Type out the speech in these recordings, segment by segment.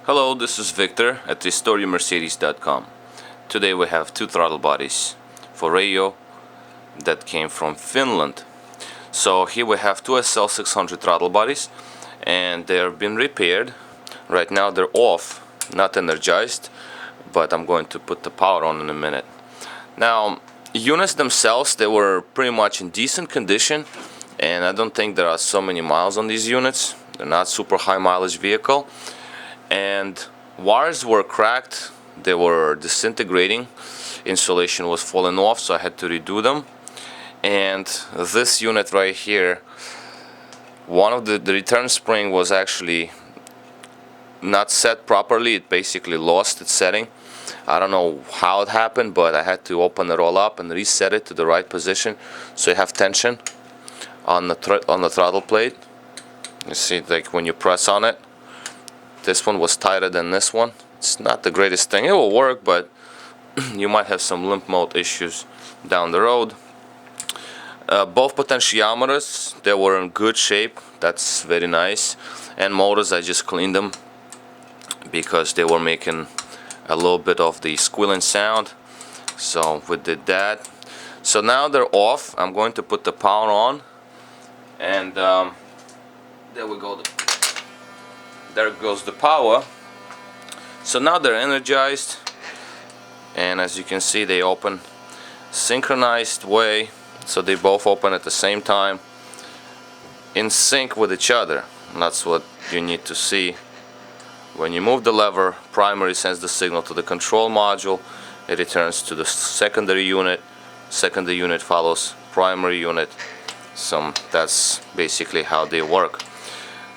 Hello, this is Victor at restoreyourmercedes.com. Today we have two throttle bodies for Reijo that came from Finland. So here we have two SL600 throttle bodies and they're been repaired. Right now they're off, not energized, but I'm going to put the power on in a minute. Now, units themselves, they were pretty much in decent condition, and I don't think there are so many miles on these units. They're not super high mileage vehicle. And wires were cracked, they were disintegrating, insulation was falling off, so I had to redo them. And this unit right here, one of the return spring was actually not set properly. It basically lost its setting. I don't know how it happened, but I had to open it all up and reset it to the right position so you have tension on the throttle plate. You see, like when you press on it, this one was tighter than this one. It's not the greatest thing. It will work, but you might have some limp mode issues down the road. Both potentiometers, they were in good shape. That's very nice. And motors, I just cleaned them because they were making a little bit of the squealing sound. So we did that. So now they're off. I'm going to put the power on, and there we go. There goes the power. So now they're energized, and as you can see, they open synchronized way, so they both open at the same time in sync with each other. And that's what you need to see. When you move the lever, primary sends the signal to the control module, it returns to the secondary unit follows primary unit. So that's basically how they work.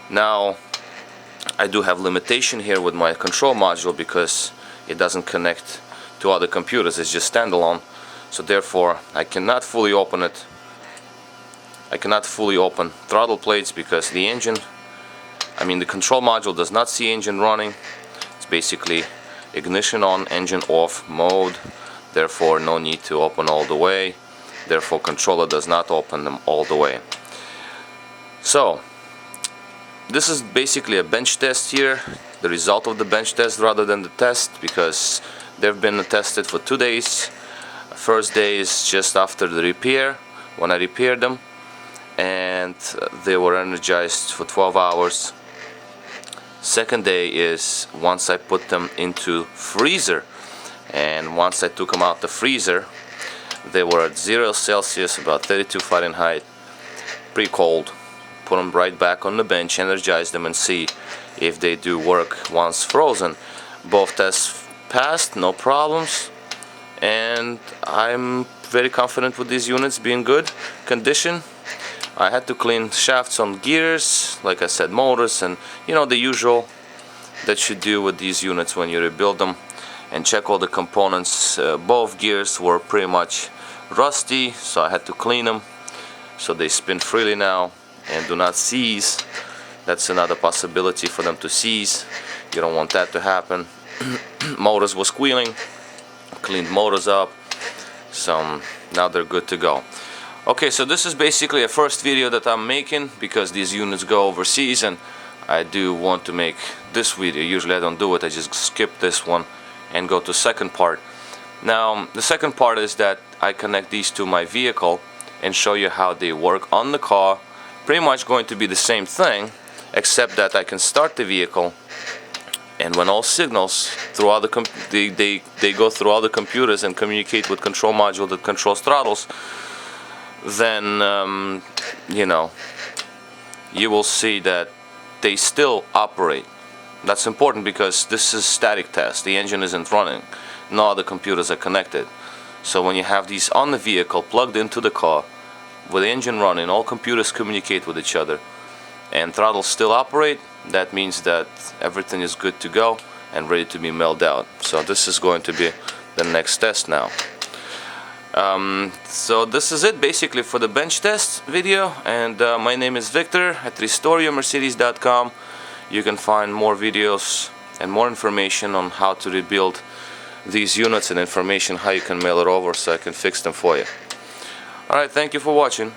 Now, I do have limitation here with my control module because it doesn't connect to other computers, it's just standalone. So therefore I cannot fully open it. I cannot fully open throttle plates because the control module does not see engine running. It's basically ignition on, engine off mode. Therefore no need to open all the way. Therefore controller does not open them all the way. So this is basically a bench test here, the result of the bench test rather than the test, because they've been tested for 2 days. First day is just after the repair, when I repaired them, and they were energized for 12 hours. Second day is once I put them into freezer, and once I took them out the freezer, they were at 0 Celsius, about 32 Fahrenheit, pretty cold. Put them right back on the bench, energize them, and see if they do work once frozen. Both tests passed, no problems, and I'm very confident with these units being good condition. I had to clean shafts on gears, like I said, motors, and the usual that you do with these units when you rebuild them, and check all the components. Both gears were pretty much rusty, so I had to clean them so they spin freely now and do not seize. That's another possibility for them to seize. You don't want that to happen. Motors were squealing, cleaned motors up, so now they're good to go. Okay, so this is basically a first video that I'm making because these units go overseas, and I do want to make this video. Usually I don't do it, I just skip this one and go to second part. Now the second part is that I connect these to my vehicle and show you how they work on the car. Pretty much going to be the same thing, except that I can start the vehicle, and when all signals through all they go through all the computers and communicate with control module that controls throttles, then you will see that they still operate. That's important because this is static test. The engine isn't running, no other computers are connected. So when you have these on the vehicle plugged into the car with the engine running, all computers communicate with each other, and throttles still operate. That means that everything is good to go and ready to be mailed out. So this is going to be the next test now. So this is it basically for the bench test video, and my name is Victor at restoreyourmercedes.com. You can find more videos and more information on how to rebuild these units, and information how you can mail it over so I can fix them for you. Alright, thank you for watching.